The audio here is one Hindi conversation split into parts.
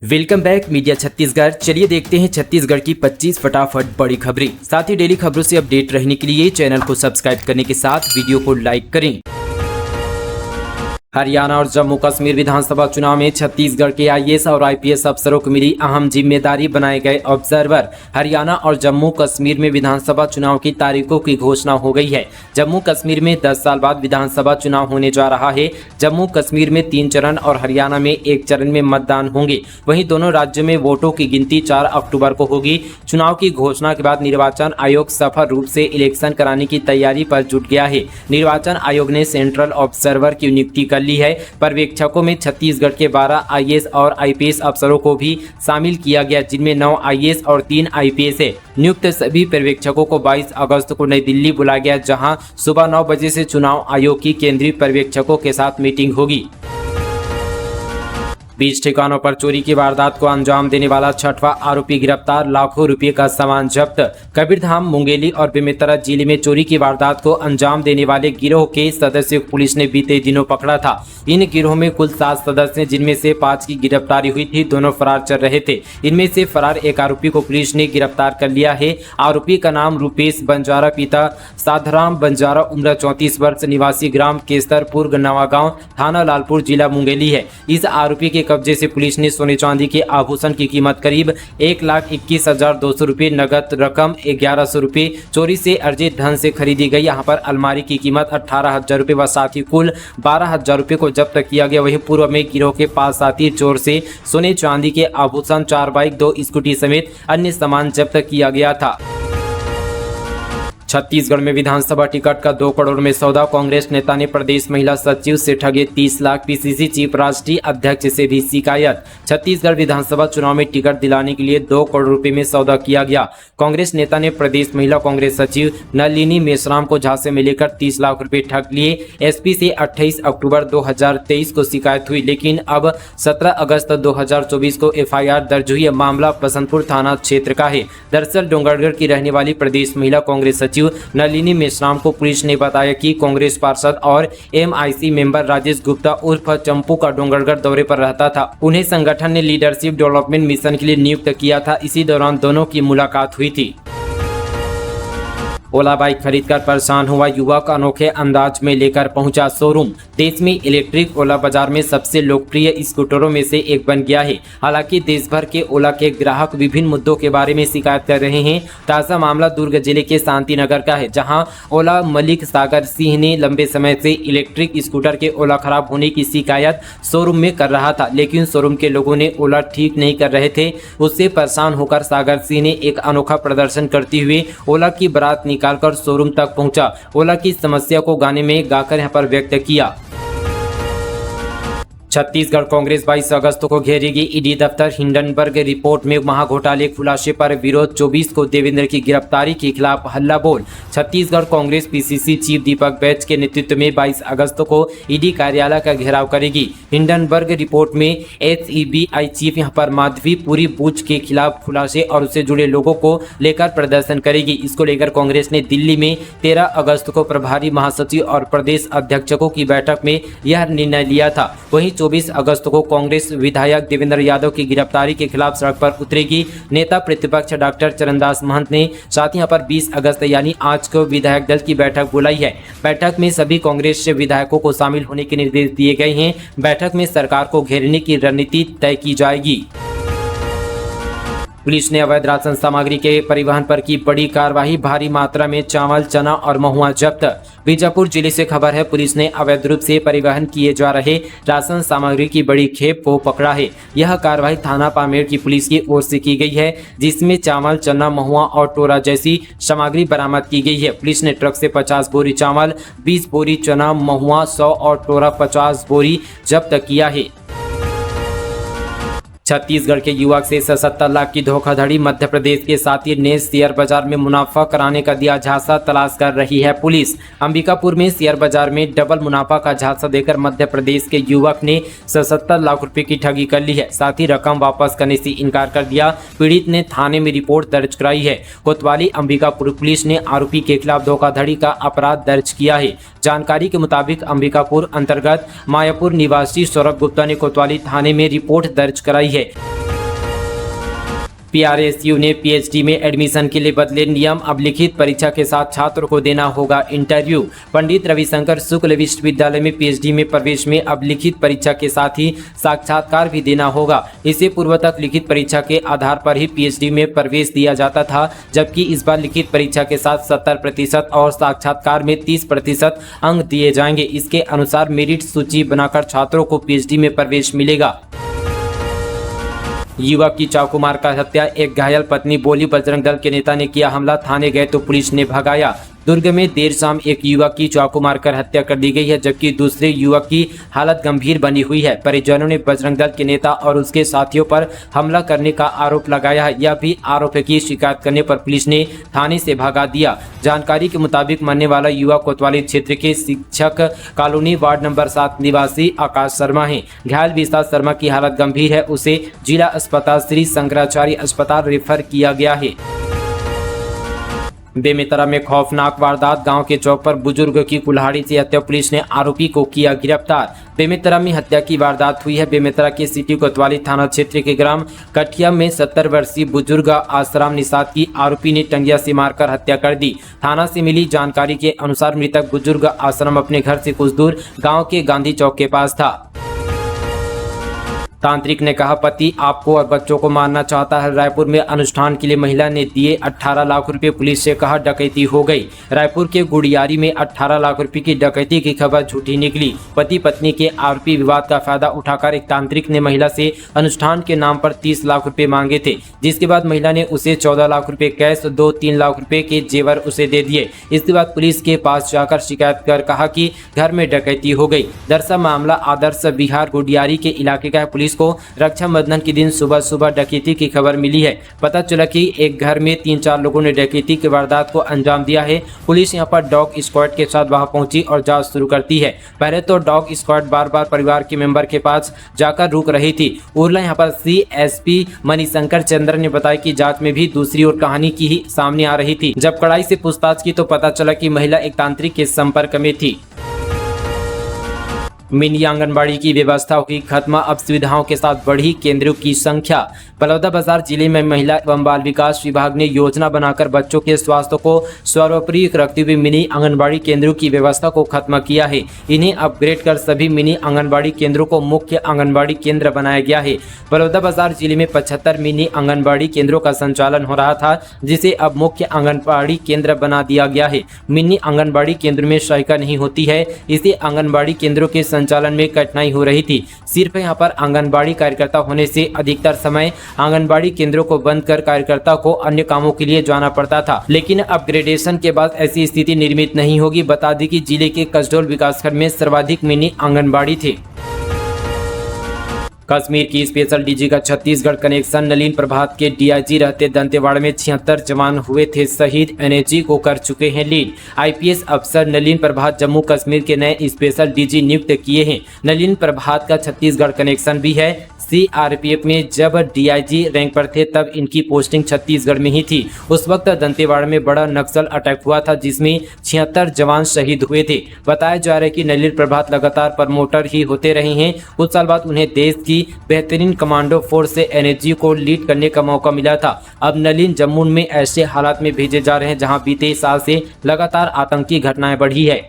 Welcome back media Chhattisgarh. चलिए देखते हैं छत्तीसगढ़ की 25 फटाफट बड़ी खबरें। साथ ही डेली खबरों से अपडेट रहने के लिए चैनल को सब्सक्राइब करने के साथ वीडियो को लाइक करें। हरियाणा और जम्मू कश्मीर विधानसभा चुनाव में छत्तीसगढ़ के आईएएस और आईपीएस अफसरों को मिली अहम जिम्मेदारी, बनाए गए ऑब्जर्वर। हरियाणा और जम्मू कश्मीर में विधानसभा चुनाव की तारीखों की घोषणा हो गई है। जम्मू कश्मीर में 10 साल बाद विधानसभा चुनाव होने जा रहा है। जम्मू कश्मीर में 3 चरण और हरियाणा में 1 चरण में मतदान होंगे। वहीं दोनों राज्यों में वोटों की गिनती 4 अक्टूबर को होगी। चुनाव की घोषणा के बाद निर्वाचन आयोग सफल रूप से इलेक्शन कराने की तैयारी पर जुट गया है। निर्वाचन आयोग ने सेंट्रल ऑब्जर्वर की नियुक्ति कर ली है। पर्यवेक्षकों में छत्तीसगढ़ के 12 आईएएस और आईपीएस अफसरों को भी शामिल किया गया, जिनमें 9 आईएएस और 3 आईपीएस है। नियुक्त सभी पर्यवेक्षकों को 22 अगस्त को नई दिल्ली बुलाया गया, जहां सुबह 9 बजे से चुनाव आयोग की केंद्रीय पर्यवेक्षकों के साथ मीटिंग होगी। 20 ठिकानों पर चोरी की वारदात को अंजाम देने वाला 6वां आरोपी गिरफ्तार, लाखों रुपए का सामान जब्त। कबीरधाम, मुंगेली और बेमेतरा जिले में चोरी की वारदात को अंजाम देने वाले गिरोह के सदस्य पुलिस ने बीते दिनों पकड़ा था। इन गिरोह में कुल 7 सदस्य, जिनमें से 5 की गिरफ्तारी हुई थी। दोनों फरार चल रहे थे। इनमें से फरार एक आरोपी को पुलिस ने गिरफ्तार कर लिया है। आरोपी का नाम रूपेश बंजारा, पिता साधराम बंजारा, उम्र 34 वर्ष, निवासी ग्राम केसरपुर, नवागांव, थाना लालपुर, जिला मुंगेली है। इस आरोपी के कब्जे से पुलिस ने सोने चांदी के आभूषण की कीमत करीब 1,21,200 रुपये, नगद रकम 1,100 रुपये चोरी से अर्जित धन से खरीदी गई। यहाँ पर अलमारी की कीमत 18,000 रुपये व साथ ही कुल 12,000 रुपये को जब्त किया गया। वहीं पूर्व में गिरोह के 5 साथी चोर से सोने चांदी के आभूषण, 4 बाइक, 2 स्कूटी समेत अन्य सामान जब्त किया गया था। छत्तीसगढ़ में विधानसभा टिकट का 2 करोड़ में सौदा। कांग्रेस नेता ने प्रदेश महिला सचिव से ठगे 30 लाख। पीसीसी चीफ राष्ट्रीय अध्यक्ष से भी शिकायत। छत्तीसगढ़ विधानसभा चुनाव में टिकट दिलाने के लिए 2 करोड़ रुपए में सौदा किया गया। कांग्रेस नेता ने प्रदेश महिला कांग्रेस सचिव नलिनी मेश्राम को झांसे में लेकर 30 लाख रुपए ठग लिए। एसपी से 28 अक्टूबर 2023 को शिकायत हुई, लेकिन अब 17 अगस्त 2024 को एफआईआर दर्ज हुई। मामला बसंतपुर थाना क्षेत्र का है। दरअसल डोंगरगढ़ की रहने वाली प्रदेश महिला कांग्रेस सचिव नलिनी मेश्राम को पुलिस ने बताया कि कांग्रेस पार्षद और एमआईसी मेंबर राजेश गुप्ता उर्फ चंपू का डोंगरगढ़ दौरे पर रहता था। उन्हें संगठन ने लीडरशिप डेवलपमेंट मिशन के लिए नियुक्त किया था। इसी दौरान दोनों की मुलाकात हुई थी। ओला बाइक खरीदकर परेशान हुआ युवक अनोखे अंदाज में लेकर पहुंचा शोरूम। देश में इलेक्ट्रिक ओला बाजार में सबसे लोकप्रिय स्कूटरों में से एक बन गया है। हालांकि देश भर के ओला के ग्राहक विभिन्न मुद्दों के बारे में शिकायत कर रहे हैं। ताज़ा मामला दुर्ग जिले के शांति नगर का है, जहां ओला मालिक सागर सिंह ने लंबे समय से इलेक्ट्रिक स्कूटर के ओला खराब होने की शिकायत शोरूम में कर रहा था, लेकिन शोरूम के लोगों ने ओला ठीक नहीं कर रहे थे। उससे परेशान होकर सागर सिंह ने एक अनोखा प्रदर्शन करते हुए ओला की बारात निकालकर शोरूम तक पहुंचा। ओला की समस्या को गाने में गाकर यहां पर व्यक्त किया। छत्तीसगढ़ कांग्रेस 22 अगस्त को घेरेगी ईडी दफ्तर। हिंडनबर्ग रिपोर्ट में महाघोटाले खुलासे पर विरोध। 24 को देवेंद्र की गिरफ्तारी के खिलाफ हल्ला बोल। छत्तीसगढ़ कांग्रेस पीसीसी चीफ दीपक बैच के नेतृत्व में 22 अगस्त को ईडी कार्यालय का घेराव करेगी। हिंडनबर्ग रिपोर्ट में एसईबीआई चीफ यहां पर माधवी पुरी बूच के खिलाफ खुलासे और उससे जुड़े लोगों को लेकर प्रदर्शन करेगी। इसको लेकर कांग्रेस ने दिल्ली में 13 अगस्त को प्रभारी महासचिव और प्रदेश अध्यक्षों की बैठक में यह निर्णय लिया था। वहीं 24 अगस्त को कांग्रेस विधायक देवेंद्र यादव की गिरफ्तारी के खिलाफ सड़क पर उतरेगी। नेता प्रतिपक्ष डॉक्टर चरणदास महंत ने साथ ही यहाँ पर 20 अगस्त यानी आज को विधायक दल की बैठक बुलाई है। बैठक में सभी कांग्रेस से विधायकों को शामिल होने के निर्देश दिए गए हैं। बैठक में सरकार को घेरने की रणनीति तय की जाएगी। पुलिस ने अवैध राशन सामग्री के परिवहन पर की बड़ी कार्रवाई। भारी मात्रा में चावल, चना और महुआ जब्त। बीजापुर जिले से खबर है, पुलिस ने अवैध रूप से परिवहन किए जा रहे राशन सामग्री की बड़ी खेप को पकड़ा है। यह कार्रवाई थाना पामेड़ की पुलिस की ओर से की गई है, जिसमें चावल, चना, महुआ और टोरा जैसी सामग्री बरामद की गई है। पुलिस ने ट्रक से 50 बोरी चावल, 20 बोरी चना, महुआ 100 और टोरा 50 बोरी जब्त किया है। छत्तीसगढ़ के युवक से 77 लाख की धोखाधड़ी। मध्य प्रदेश के साथी ने शेयर बाजार में मुनाफा कराने का दिया झांसा, तलाश कर रही है पुलिस। अंबिकापुर में शेयर बाजार में डबल मुनाफा का झांसा देकर मध्य प्रदेश के युवक ने 77 लाख रुपए की ठगी कर ली है। साथ ही रकम वापस करने से इनकार कर दिया। पीड़ित ने थाने में रिपोर्ट दर्ज कराई है। कोतवाली अंबिकापुर पुलिस ने आरोपी के खिलाफ धोखाधड़ी का अपराध दर्ज किया है। जानकारी के मुताबिक अंबिकापुर अंतर्गत मायापुर निवासी सौरभ गुप्ता ने कोतवाली थाने में रिपोर्ट दर्ज कराई है। है। PRSU ने PhD में एडमिशन के लिए बदले नियम, अब लिखित परीक्षा के साथ छात्र को देना होगा इंटरव्यू। पंडित रविशंकर शुक्ल विश्वविद्यालय में PhD में प्रवेश में अब लिखित परीक्षा के साथ ही साक्षात्कार भी देना होगा। इससे पूर्व तक लिखित परीक्षा के आधार पर ही PhD में प्रवेश दिया जाता था, जबकि इस बार लिखित परीक्षा के साथ 70% और साक्षात्कार में 30% अंक दिए जाएंगे। इसके अनुसार मेरिट सूची बनाकर छात्रों को PhD में प्रवेश मिलेगा। युवक की चाकू मारकर हत्या, एक घायल पत्नी बोली बजरंग दल के नेता ने किया हमला, थाने गए तो पुलिस ने भगाया। दुर्ग में देर शाम एक युवक की चाकू मारकर हत्या कर दी गई है, जबकि दूसरे युवक की हालत गंभीर बनी हुई है। परिजनों ने बजरंग दल के नेता और उसके साथियों पर हमला करने का आरोप लगाया है। यह भी आरोप है कि शिकायत करने पर पुलिस ने थाने से भगा दिया। जानकारी के मुताबिक मरने वाला युवक कोतवाली क्षेत्र के शिक्षक कॉलोनी वार्ड नंबर 7 निवासी आकाश शर्मा है। घायल विशाल शर्मा की हालत गंभीर है, उसे जिला अस्पताल श्री शंकराचार्य अस्पताल रेफर किया गया है। बेमेतरा में खौफनाक वारदात, गांव के चौक पर बुजुर्ग की कुल्हाड़ी से हत्या, पुलिस ने आरोपी को किया गिरफ्तार। बेमेतरा में हत्या की वारदात हुई है। बेमेतरा के सिटी कोतवाली थाना क्षेत्र के ग्राम कठिया में 70 वर्षीय बुजुर्ग आसराम निषाद की आरोपी ने टंगिया से मारकर हत्या कर दी। थाना से मिली जानकारी के अनुसार मृतक बुजुर्ग आसराम अपने घर से कुछ दूर गाँव के गांधी चौक के पास था। तांत्रिक ने कहा पति आपको और बच्चों को मारना चाहता है। रायपुर में अनुष्ठान के लिए महिला ने दिए 18 लाख रुपए, पुलिस से कहा डकैती हो गई। रायपुर के गुड़ियारी में 18 लाख रुपए की डकैती की खबर झूठी निकली। पति पत्नी के आरोपी विवाद का फायदा उठाकर एक तांत्रिक ने महिला से अनुष्ठान के नाम पर 30 लाख रुपए मांगे थे, जिसके बाद महिला ने उसे 14 लाख रुपए कैश, 2-3 लाख रुपए के जेवर उसे दे दिए। इसके बाद पुलिस के पास जाकर शिकायत कर कहा कि घर में डकैती हो गई। दरअसल मामला आदर्श बिहार गुड़ियारी के इलाके का है। पुलिस को रक्षाबंधन के दिन सुबह सुबह डकैती की खबर मिली है। पता चला कि एक घर में 3-4 लोगों ने डकैती की वारदात को अंजाम दिया है। पुलिस यहां पर डॉग स्क्वाड के साथ वहां पहुंची और जांच शुरू करती है। पहले तो डॉग स्क्वाड बार-बार परिवार के मेंबर के पास जाकर रुक रही थी। उरला यहां पर CSP मणिशंकर चंद्र ने बताया कि जांच में भी दूसरी ओर कहानी की ही सामने आ रही थी। जब कड़ाई से पूछताछ की तो पता चला कि महिला एक तांत्रिक के संपर्क में थी। मिनी आंगनबाड़ी की व्यवस्था होगी खत्म, अब सुविधाओं के साथ बढ़ी केंद्रों की संख्या। बलौदाबाजार जिले में महिला एवं बाल विकास विभाग ने योजना बनाकर बच्चों के स्वास्थ्य को सर्वोपरि रखते हुए मिनी आंगनबाड़ी केंद्रों की व्यवस्था को खत्म किया है। इन्हें अपग्रेड कर सभी मिनी आंगनबाड़ी केंद्रों को मुख्य आंगनबाड़ी केंद्र बनाया गया है। बलौदाबाजार जिले में 75 मिनी आंगनबाड़ी केंद्रों का संचालन हो रहा था, जिसे अब मुख्य आंगनबाड़ी केंद्र बना दिया गया है। मिनी आंगनबाड़ी केंद्र में सहायिका नहीं होती है, इसे आंगनबाड़ी केंद्रों के संचालन में कठिनाई हो रही थी। सिर्फ यहां पर आंगनबाड़ी कार्यकर्ता होने से अधिकतर समय आंगनबाड़ी केंद्रों को बंद कर कार्यकर्ता को अन्य कामों के लिए जाना पड़ता था, लेकिन अपग्रेडेशन के बाद ऐसी स्थिति निर्मित नहीं होगी। बता दें कि जिले के कसडोल विकासखंड में सर्वाधिक मिनी आंगनबाड़ी थे। कश्मीर की स्पेशल डीजी का छत्तीसगढ़ कनेक्शन, नलिन प्रभात के डीआईजी रहते दंतेवाड़ा में 76 जवान हुए थे शहीद, NHG को कर चुके हैं लीड। IPS अफसर नलिन प्रभात जम्मू कश्मीर के नए स्पेशल डीजी नियुक्त किए हैं। नलिन प्रभात का छत्तीसगढ़ कनेक्शन भी है। CRPF में जब DIG रैंक पर थे तब इनकी पोस्टिंग छत्तीसगढ़ में ही थी। उस वक्त दंतेवाड़ा में बड़ा नक्सल अटैक हुआ था, जिसमें 76 जवान शहीद हुए थे। बताया जा रहा है कि नलिन प्रभात लगातार प्रमोटर ही होते रहे हैं। कुछ साल बाद उन्हें देश की बेहतरीन कमांडो फोर्स से NHG को लीड करने का मौका मिला था। अब नलिन जम्मू में ऐसे हालात में भेजे जा रहे हैं जहां बीते साल से लगातार आतंकी घटनाएं बढ़ी है।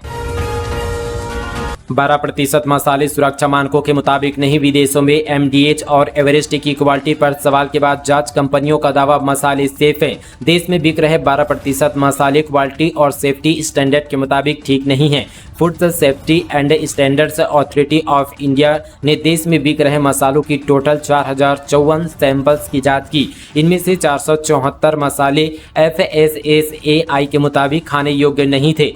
12% मसाले सुरक्षा मानकों के मुताबिक नहीं। विदेशों में MDH और एवरेस्ट की क्वालिटी पर सवाल के बाद जांच कंपनियों का दावा मसाले सेफ है। देश में बिक रहे 12% मसाले क्वालिटी और सेफ्टी स्टैंडर्ड के मुताबिक ठीक नहीं है। Food safety and standards authority of India ने देश में बिक रहे मसालों की टोटल 4054 सैंपल्स की जांच की। इनमें से 474 मसाले FSSAI के मुताबिक खाने योग्य नहीं थे।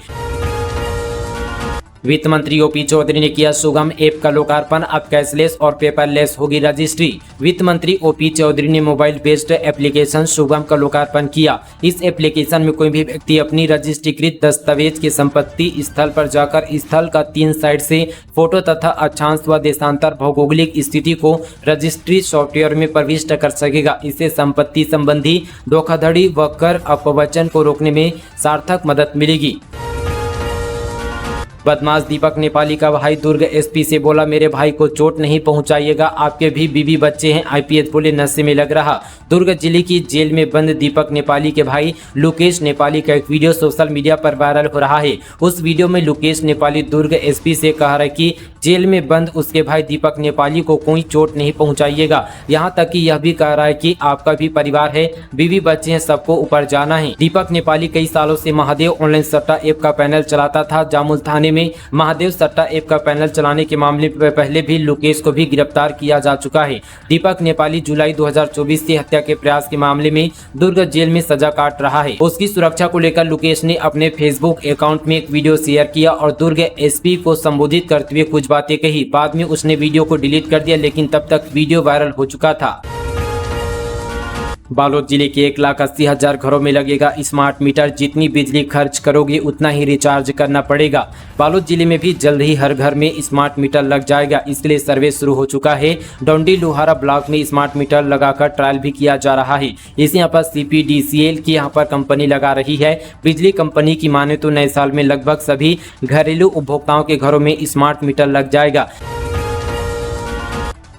वित्त मंत्री OP चौधरी ने किया सुगम ऐप का लोकार्पण, अब कैशलेस और पेपरलेस होगी रजिस्ट्री। वित्त मंत्री OP चौधरी ने मोबाइल बेस्ड एप्लीकेशन सुगम का लोकार्पण किया। इस एप्लीकेशन में कोई भी व्यक्ति अपनी रजिस्ट्रीकृत दस्तावेज की संपत्ति स्थल पर जाकर स्थल का 3 साइड से फोटो तथा अक्षांश व देशांतर भौगोलिक स्थिति को रजिस्ट्री सॉफ्टवेयर में प्रविष्ट कर सकेगा। इससे संपत्ति संबंधी धोखाधड़ी व कर अपवंचन को रोकने में सार्थक मदद मिलेगी। बदमाश दीपक नेपाली का भाई दुर्ग एसपी से बोला, मेरे भाई को चोट नहीं पहुंचाइएगा, आपके भी बीवी बच्चे हैं, आईपीएस बोले नशे में लग रहा। दुर्ग जिले की जेल में बंद दीपक नेपाली के भाई लोकेश नेपाली का एक वीडियो सोशल मीडिया पर वायरल हो रहा है। उस वीडियो में लोकेश नेपाली दुर्ग एसपी से कह रहा है कि जेल में बंद उसके भाई दीपक नेपाली को कोई चोट नहीं पहुंचाइएगा। यहां तक कि यह भी कह रहा है कि आपका भी परिवार है, बीवी बच्चे हैं, सबको ऊपर जाना है। दीपक नेपाली कई सालों से महादेव ऑनलाइन सट्टा ऐप का पैनल चलाता था। जामुल थाने में महादेव सट्टा ऐप का पैनल चलाने के मामले में पहले भी लोकेश को भी गिरफ्तार किया जा चुका है। दीपक नेपाली जुलाई 2024 से हत्या के प्रयास के मामले में दुर्ग जेल में सजा काट रहा है। उसकी सुरक्षा को लेकर लोकेश ने अपने फेसबुक अकाउंट में एक वीडियो शेयर किया और दुर्ग एसपी को संबोधित करते हुए कुछ बातें कही। बाद में उसने वीडियो को डिलीट कर दिया, लेकिन तब तक वीडियो वायरल हो चुका था। बालोद जिले के 1,80,000 घरों में लगेगा स्मार्ट मीटर। जितनी बिजली खर्च करोगे उतना ही रिचार्ज करना पड़ेगा। बालोद जिले में भी जल्द ही हर घर में स्मार्ट मीटर लग जाएगा। इसके लिए सर्वे शुरू हो चुका है। डोंडी लोहारा ब्लॉक में स्मार्ट मीटर लगाकर ट्रायल भी किया जा रहा है। इस यहाँ पर CPDCL की यहाँ पर कंपनी लगा रही है। बिजली कंपनी की माने तो नए साल में लगभग सभी घरेलू उपभोक्ताओं के घरों में स्मार्ट मीटर लग जाएगा।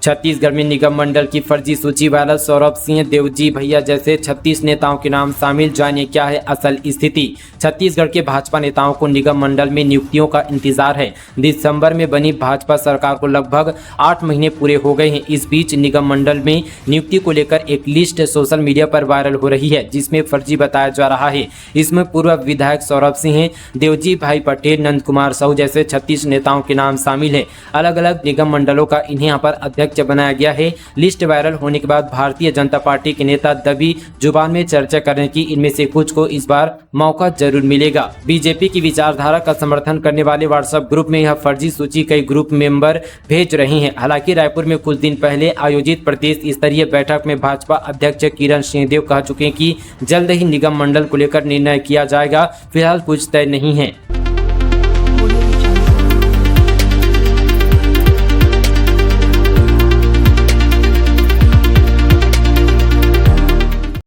छत्तीसगढ़ में निगम मंडल की फर्जी सूची वायरल। सौरभ सिंह, देवजी भैया जैसे 36 नेताओं के नाम शामिल। जानिए क्या है असल स्थिति। छत्तीसगढ़ के भाजपा नेताओं को निगम मंडल में नियुक्तियों का इंतजार है। दिसंबर में बनी भाजपा सरकार को लगभग 8 महीने पूरे हो गए हैं। इस बीच निगम मंडल में नियुक्ति को लेकर एक लिस्ट सोशल मीडिया पर वायरल हो रही है, जिसमें फर्जी बताया जा रहा है। इसमें पूर्व विधायक सौरभ सिंह, देवजी भाई पटेल, नंद कुमार साहू जैसे 36 नेताओं के नाम शामिल है। अलग अलग निगम मंडलों का इन्हें यहाँ पर अध्यक्ष बनाया गया है। लिस्ट वायरल होने के बाद भारतीय जनता पार्टी के नेता दबी जुबान में चर्चा कर रहे हैं कि इनमें से कुछ को इस बार मौका जरूर मिलेगा। बीजेपी की विचारधारा का समर्थन करने वाले व्हाट्सएप ग्रुप में यह फर्जी सूची कई ग्रुप मेंबर भेज रहे हैं। हालांकि रायपुर में कुछ दिन पहले आयोजित प्रदेश स्तरीय बैठक में भाजपा अध्यक्ष किरण सिंहदेव कह चुके हैं कि जल्द ही निगम मंडल को लेकर निर्णय किया जाएगा। फिलहाल कुछ तय नहीं है।